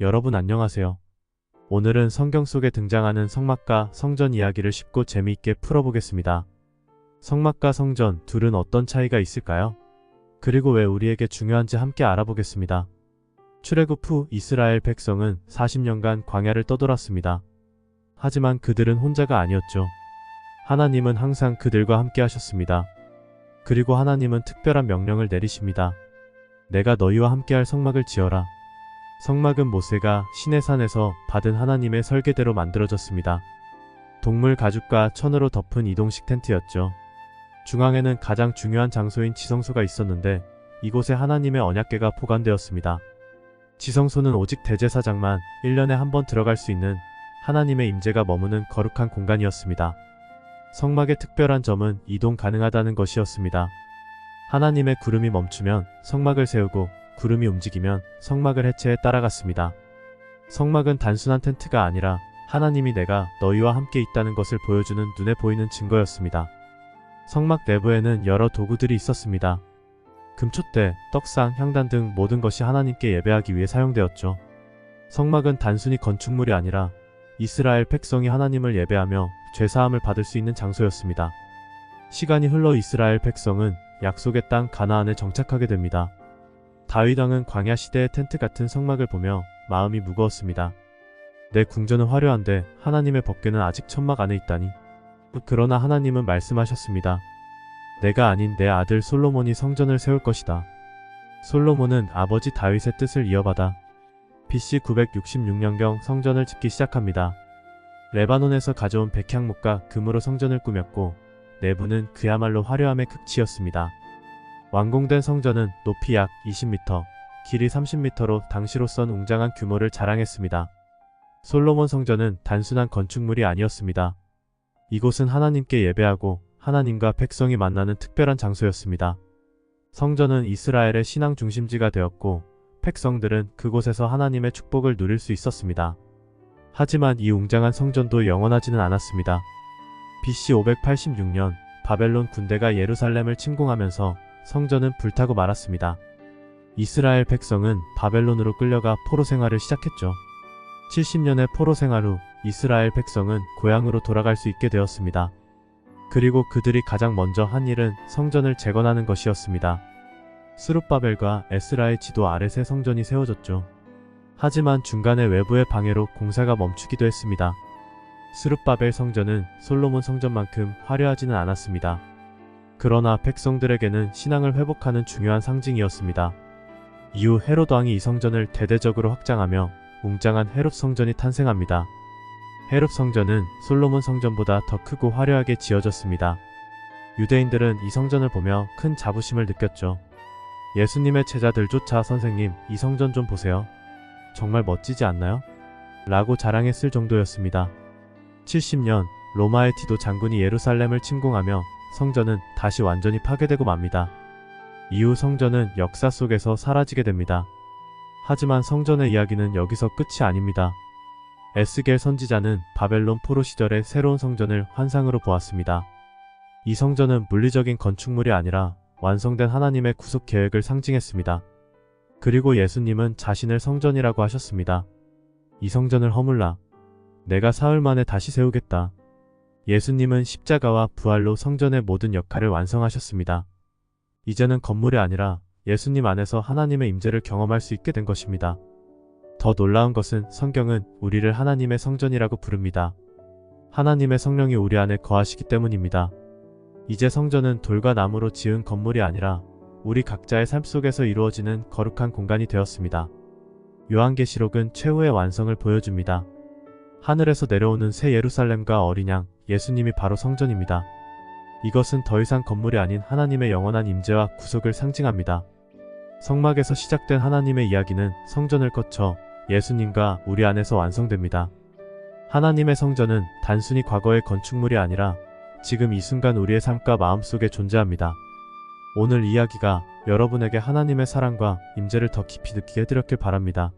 여러분 안녕하세요. 오늘은 성경 속에 등장하는 성막과 성전 이야기를 쉽고 재미있게 풀어보겠습니다. 성막과 성전 둘은 어떤 차이가 있을까요? 그리고 왜 우리에게 중요한지 함께 알아보겠습니다. 출애굽 후 이스라엘 백성은 40년간 광야를 떠돌았습니다. 하지만 그들은 혼자가 아니었죠. 하나님은 항상 그들과 함께 하셨습니다. 그리고 하나님은 특별한 명령을 내리십니다. 내가 너희와 함께할 성막을 지어라. 성막은 모세가 시내산에서 받은 하나님의 설계대로 만들어졌습니다. 동물 가죽과 천으로 덮은 이동식 텐트였죠. 중앙에는 가장 중요한 장소인 지성소가 있었는데 이곳에 하나님의 언약궤가 보관되었습니다. 지성소는 오직 대제사장만 1년에 한 번 들어갈 수 있는 하나님의 임재가 머무는 거룩한 공간이었습니다. 성막의 특별한 점은 이동 가능하다는 것이었습니다. 하나님의 구름이 멈추면 성막을 세우고 구름이 움직이면 성막을 해체해 따라갔습니다. 성막은 단순한 텐트가 아니라 하나님이 내가 너희와 함께 있다는 것을 보여주는 눈에 보이는 증거였습니다. 성막 내부에는 여러 도구들이 있었습니다. 금촛대, 떡상, 향단 등 모든 것이 하나님께 예배하기 위해 사용되었죠. 성막은 단순히 건축물이 아니라 이스라엘 백성이 하나님을 예배하며 죄사함을 받을 수 있는 장소였습니다. 시간이 흘러 이스라엘 백성은 약속의 땅 가나안에 정착하게 됩니다. 다윗 왕은 광야 시대의 텐트 같은 성막을 보며 마음이 무거웠습니다. 내 궁전은 화려한데 하나님의 법궤는 아직 천막 안에 있다니. 그러나 하나님은 말씀하셨습니다. 내가 아닌 내 아들 솔로몬이 성전을 세울 것이다. 솔로몬은 아버지 다윗의 뜻을 이어받아 BC 966년경 성전을 짓기 시작합니다. 레바논에서 가져온 백향목과 금으로 성전을 꾸몄고 내부는 그야말로 화려함의 극치였습니다. 완공된 성전은 높이 약 20m, 길이 30m로 당시로선 웅장한 규모를 자랑했습니다. 솔로몬 성전은 단순한 건축물이 아니었습니다. 이곳은 하나님께 예배하고 하나님과 백성이 만나는 특별한 장소였습니다. 성전은 이스라엘의 신앙 중심지가 되었고 백성들은 그곳에서 하나님의 축복을 누릴 수 있었습니다. 하지만 이 웅장한 성전도 영원하지는 않았습니다. BC 586년 바벨론 군대가 예루살렘을 침공하면서 성전은 불타고 말았습니다. 이스라엘 백성은 바벨론으로 끌려가 포로 생활을 시작했죠. 70년의 포로 생활 후 이스라엘 백성은 고향으로 돌아갈 수 있게 되었습니다. 그리고 그들이 가장 먼저 한 일은 성전을 재건하는 것이었습니다. 스룹바벨과 에스라의 지도 아래 새 성전이 세워졌죠. 하지만 중간에 외부의 방해로 공사가 멈추기도 했습니다. 스룹바벨 성전은 솔로몬 성전만큼 화려하지는 않았습니다. 그러나 백성들에게는 신앙을 회복하는 중요한 상징이었습니다. 이후 헤롯 왕이 이 성전을 대대적으로 확장하며 웅장한 헤롯 성전이 탄생합니다. 헤롯 성전은 솔로몬 성전보다 더 크고 화려하게 지어졌습니다. 유대인들은 이 성전을 보며 큰 자부심을 느꼈죠. 예수님의 제자들조차 선생님, 이 성전 좀 보세요. 정말 멋지지 않나요? 라고 자랑했을 정도였습니다. 70년, 로마의 디도 장군이 예루살렘을 침공하며 성전은 다시 완전히 파괴되고 맙니다. 이후 성전은 역사 속에서 사라지게 됩니다. 하지만 성전의 이야기는 여기서 끝이 아닙니다. 에스겔 선지자는 바벨론 포로 시절의 새로운 성전을 환상으로 보았습니다. 이 성전은 물리적인 건축물이 아니라 완성된 하나님의 구속 계획을 상징했습니다. 그리고 예수님은 자신을 성전이라고 하셨습니다. 이 성전을 허물라. 내가 사흘 만에 다시 세우겠다. 예수님은 십자가와 부활로 성전의 모든 역할을 완성하셨습니다. 이제는 건물이 아니라 예수님 안에서 하나님의 임재를 경험할 수 있게 된 것입니다. 더 놀라운 것은 성경은 우리를 하나님의 성전이라고 부릅니다. 하나님의 성령이 우리 안에 거하시기 때문입니다. 이제 성전은 돌과 나무로 지은 건물이 아니라 우리 각자의 삶 속에서 이루어지는 거룩한 공간이 되었습니다. 요한계시록은 최후의 완성을 보여줍니다. 하늘에서 내려오는 새 예루살렘과 어린 양, 예수님이 바로 성전입니다. 이것은 더 이상 건물이 아닌 하나님의 영원한 임재와 구속을 상징합니다. 성막에서 시작된 하나님의 이야기는 성전을 거쳐 예수님과 우리 안에서 완성됩니다. 하나님의 성전은 단순히 과거의 건축물이 아니라 지금 이 순간 우리의 삶과 마음 속에 존재합니다. 오늘 이야기가 여러분에게 하나님의 사랑과 임재를 더 깊이 느끼게 해드렸길 바랍니다.